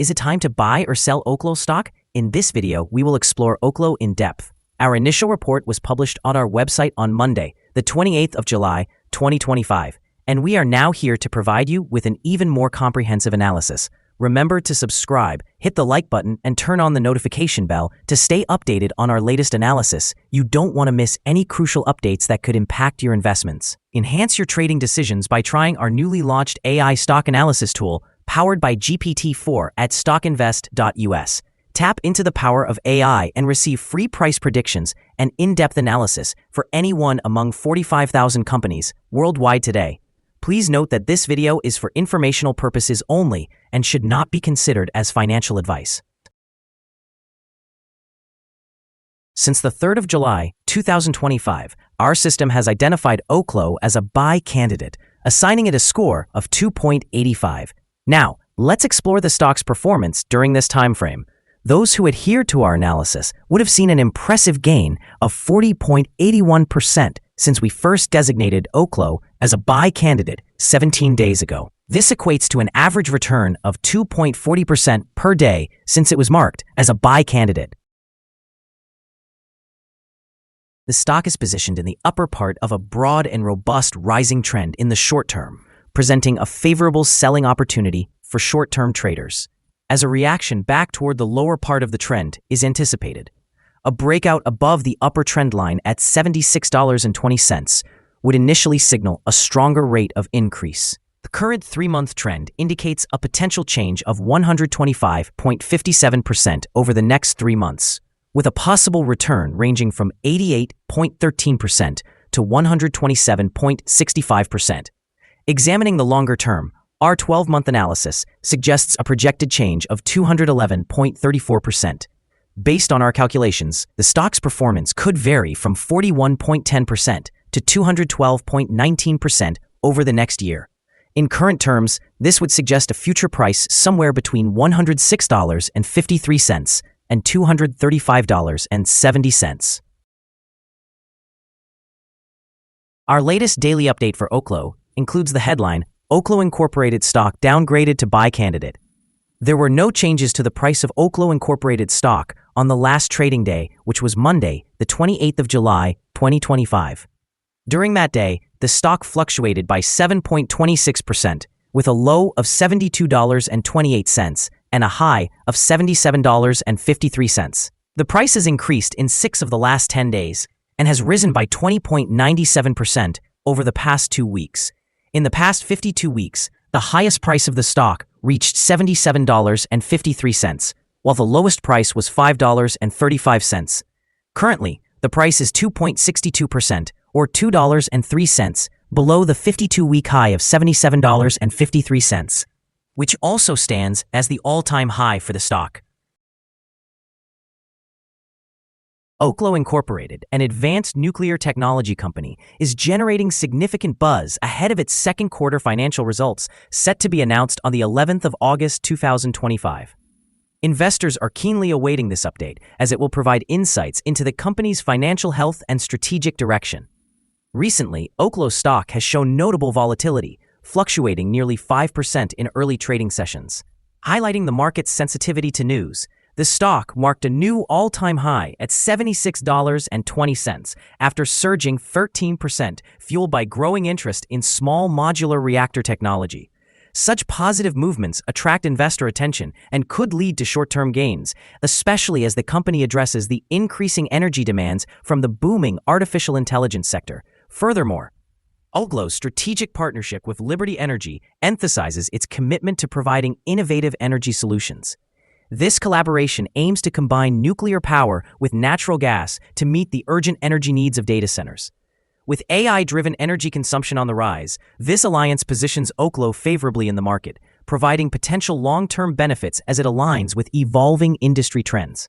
Is it time to buy or sell Oklo stock? In this video, we will explore Oklo in depth. Our initial report was published on our website on Monday, the 28th of July, 2025, and we are now here to provide you with an even more comprehensive analysis. Remember to subscribe, hit the like button, and turn on the notification bell to stay updated on our latest analysis. You don't want to miss any crucial updates that could impact your investments. Enhance your trading decisions by trying our newly launched AI stock analysis tool powered by GPT-4 at StockInvest.us. Tap into the power of AI and receive free price predictions and in-depth analysis for any one among 45,000 companies worldwide today. Please note that this video is for informational purposes only and should not be considered as financial advice. Since the 3rd of July, 2025, our system has identified Oklo as a buy candidate, assigning it a score of 2.85. Now, let's explore the stock's performance during this time frame. Those who adhered to our analysis would have seen an impressive gain of 40.81% since we first designated Oklo as a buy candidate 17 days ago. This equates to an average return of 2.40% per day since it was marked as a buy candidate. The stock is positioned in the upper part of a broad and robust rising trend in the short term, presenting a favorable selling opportunity for short-term traders. As a reaction back toward the lower part of the trend is anticipated. A breakout above the upper trend line at $76.20 would initially signal a stronger rate of increase. The current 3-month trend indicates a potential change of 125.57% over the next 3 months, with a possible return ranging from 88.13% to 127.65%. Examining the longer term, our 12-month analysis suggests a projected change of 211.34%. Based on our calculations, the stock's performance could vary from 41.10% to 212.19% over the next year. In current terms, this would suggest a future price somewhere between $106.53 and $235.70. Our latest daily update for Oklo includes the headline, Oklo Incorporated stock downgraded to buy candidate. There were no changes to the price of Oklo Incorporated stock on the last trading day, which was Monday, the 28th of July, 2025. During that day, the stock fluctuated by 7.26%, with a low of $72.28 and a high of $77.53. The price has increased in 6 of the last 10 days and has risen by 20.97% over the past 2 weeks. In the past 52 weeks, the highest price of the stock reached $77.53, while the lowest price was $5.35. Currently, the price is 2.62%, or $2.03, below the 52-week high of $77.53, which also stands as the all-time high for the stock. Oklo Incorporated, an advanced nuclear technology company, is generating significant buzz ahead of its second quarter financial results set to be announced on the 11th of August 2025. Investors are keenly awaiting this update as it will provide insights into the company's financial health and strategic direction. Recently, Oklo stock has shown notable volatility, fluctuating nearly 5% in early trading sessions. Highlighting the market's sensitivity to news, the stock marked a new all-time high at $76.20 after surging 13%, fueled by growing interest in small modular reactor technology. Such positive movements attract investor attention and could lead to short-term gains, especially as the company addresses the increasing energy demands from the booming artificial intelligence sector. Furthermore, Oklo's strategic partnership with Liberty Energy emphasizes its commitment to providing innovative energy solutions. This collaboration aims to combine nuclear power with natural gas to meet the urgent energy needs of data centers. With AI-driven energy consumption on the rise, this alliance positions Oklo favorably in the market, providing potential long-term benefits as it aligns with evolving industry trends.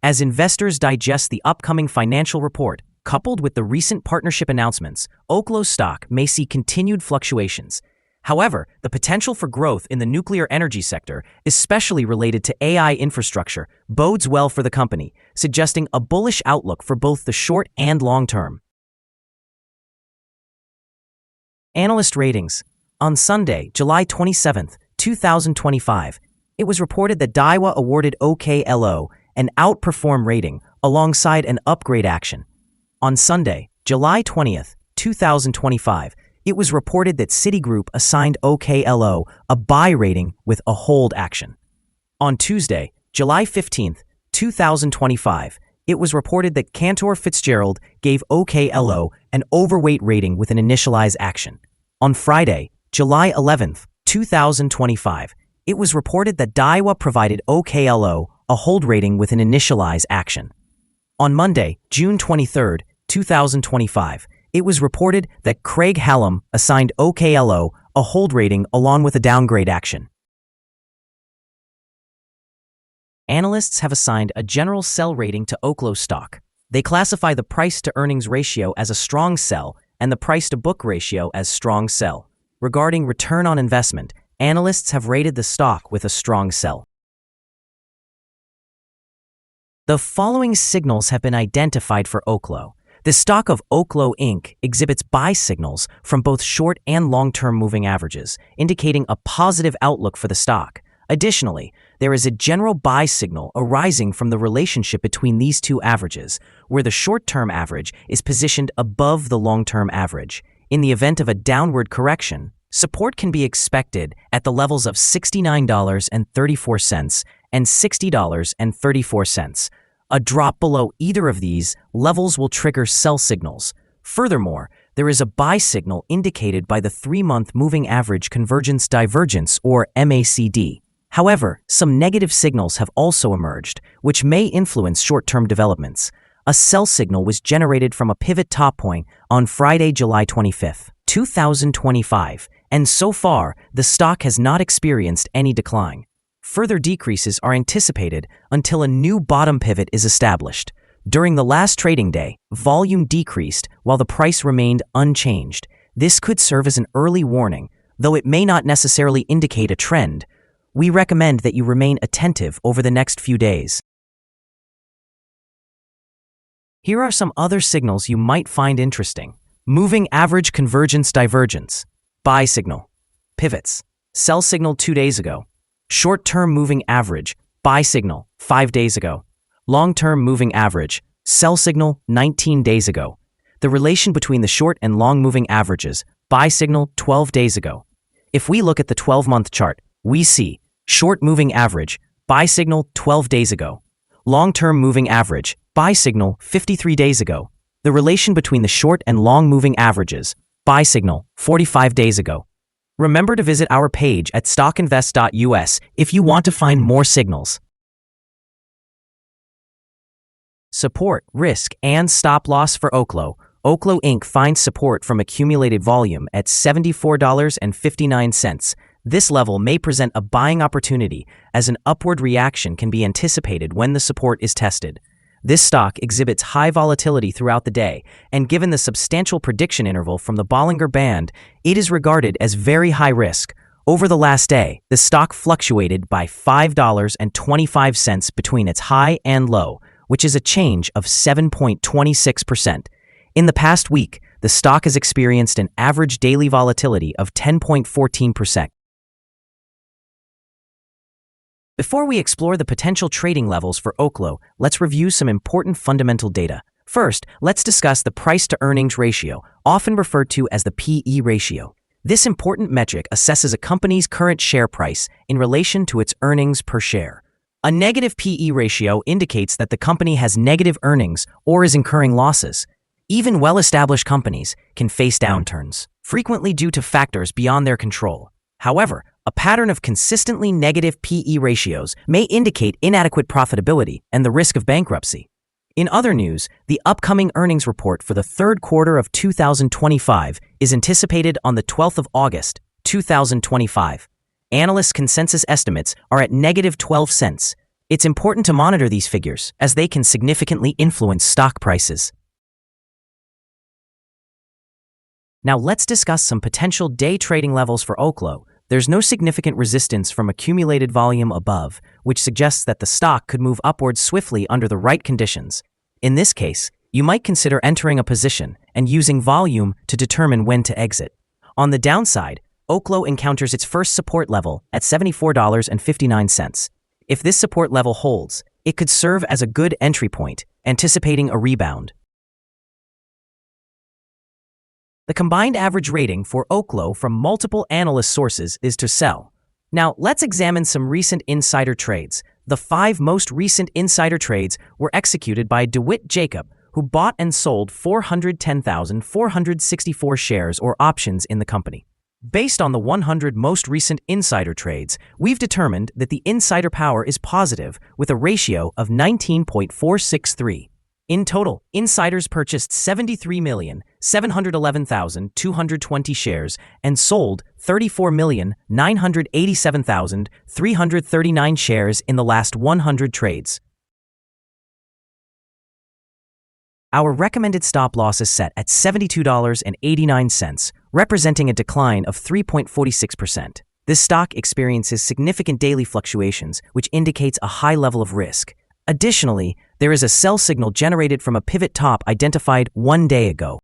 As investors digest the upcoming financial report, coupled with the recent partnership announcements, Oklo stock may see continued fluctuations. However, the potential for growth in the nuclear energy sector, especially related to AI infrastructure, bodes well for the company, suggesting a bullish outlook for both the short and long term. Analyst Ratings. On Sunday, July 27, 2025, it was reported that Daiwa awarded Oklo an outperform rating alongside an upgrade action. On Sunday, July 20th, 2025, it was reported that Citigroup assigned Oklo a buy rating with a hold action. On Tuesday, July 15th, 2025, it was reported that Cantor Fitzgerald gave Oklo an overweight rating with an initialize action. On Friday, July 11th, 2025, it was reported that Daiwa provided Oklo a hold rating with an initialize action. On Monday, June 23rd, 2025, it was reported that Craig-Hallum assigned Oklo a hold rating along with a downgrade action. Analysts have assigned a general sell rating to Oklo stock. They classify the price-to-earnings ratio as a strong sell and the price-to-book ratio as strong sell. Regarding return on investment, analysts have rated the stock with a strong sell. The following signals have been identified for Oklo. The stock of Oklo Inc. exhibits buy signals from both short and long-term moving averages, indicating a positive outlook for the stock. Additionally, there is a general buy signal arising from the relationship between these two averages, where the short-term average is positioned above the long-term average. In the event of a downward correction, support can be expected at the levels of $69.34 and $60.34. A drop below either of these levels will trigger sell signals. Furthermore, there is a buy signal indicated by the 3-month moving average convergence divergence, or MACD. However, some negative signals have also emerged, which may influence short-term developments. A sell signal was generated from a pivot top point on Friday, July 25, 2025, and so far, the stock has not experienced any decline. Further decreases are anticipated until a new bottom pivot is established. During the last trading day, volume decreased while the price remained unchanged. This could serve as an early warning, though it may not necessarily indicate a trend. We recommend that you remain attentive over the next few days. Here are some other signals you might find interesting. Moving average convergence divergence. Buy signal. Pivots. Sell signal 2 days ago. Short-term moving average. Buy signal 5 days ago. Long-term moving average. Sell signal 19 days ago. The relation between the short and long moving averages. Buy signal 12 days ago. If we look at the 12-month chart, we see short moving average, buy signal 12 days ago. Long-term moving average, buy signal 53 days ago. The relation between the short and long moving averages, buy signal 45 days ago. Remember to visit our page at StockInvest.us if you want to find more signals. Support, risk, and stop loss for Oklo. Oklo Inc. finds support from accumulated volume at $74.59. This level may present a buying opportunity as an upward reaction can be anticipated when the support is tested. This stock exhibits high volatility throughout the day, and given the substantial prediction interval from the Bollinger Band, it is regarded as very high risk. Over the last day, the stock fluctuated by $5.25 between its high and low, which is a change of 7.26%. In the past week, the stock has experienced an average daily volatility of 10.14%. Before we explore the potential trading levels for Oklo, let's review some important fundamental data. First, let's discuss the price-to-earnings ratio, often referred to as the PE ratio. This important metric assesses a company's current share price in relation to its earnings per share. A negative PE ratio indicates that the company has negative earnings or is incurring losses. Even well-established companies can face downturns, frequently due to factors beyond their control. However, a pattern of consistently negative PE ratios may indicate inadequate profitability and the risk of bankruptcy. In other news, the upcoming earnings report for the third quarter of 2025 is anticipated on the 12th of August, 2025. Analyst consensus estimates are at -12 cents. It's important to monitor these figures as they can significantly influence stock prices. Now let's discuss some potential day trading levels for Oklo. There's no significant resistance from accumulated volume above, which suggests that the stock could move upwards swiftly under the right conditions. In this case, you might consider entering a position and using volume to determine when to exit. On the downside, Oklo encounters its first support level at $74.59. If this support level holds, it could serve as a good entry point, anticipating a rebound. The combined average rating for Oklo from multiple analyst sources is to sell. Now, let's examine some recent insider trades. The 5 most recent insider trades were executed by DeWitt Jacob, who bought and sold 410,464 shares or options in the company. Based on the 100 most recent insider trades, we've determined that the insider power is positive with a ratio of 19.463. In total, insiders purchased 73,711,220 shares and sold 34,987,339 shares in the last 100 trades. Our recommended stop loss is set at $72.89, representing a decline of 3.46%. This stock experiences significant daily fluctuations, which indicates a high level of risk. Additionally, there is a sell signal generated from a pivot top identified 1 day ago.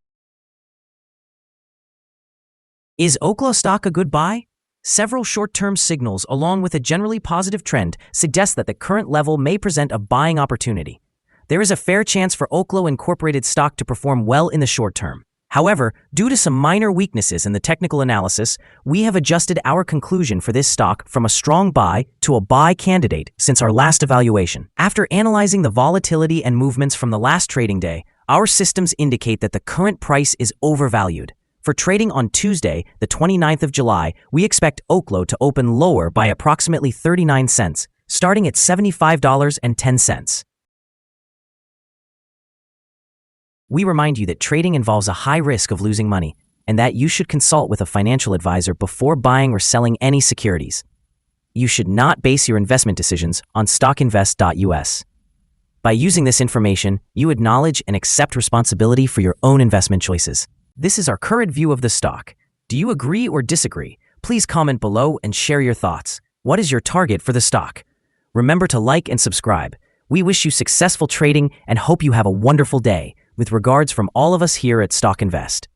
Is Oklo stock a good buy? Several short-term signals along with a generally positive trend suggest that the current level may present a buying opportunity. There is a fair chance for Oklo Incorporated stock to perform well in the short term. However, due to some minor weaknesses in the technical analysis, we have adjusted our conclusion for this stock from a strong buy to a buy candidate since our last evaluation. After analyzing the volatility and movements from the last trading day, our systems indicate that the current price is overvalued. For trading on Tuesday, the 29th of July, we expect Oklo to open lower by approximately 39 cents, starting at $75.10. We remind you that trading involves a high risk of losing money, and that you should consult with a financial advisor before buying or selling any securities. You should not base your investment decisions on StockInvest.us. By using this information, you acknowledge and accept responsibility for your own investment choices. This is our current view of the stock. Do you agree or disagree? Please comment below and share your thoughts. What is your target for the stock? Remember to like and subscribe. We wish you successful trading and hope you have a wonderful day. With regards from all of us here at StockInvest.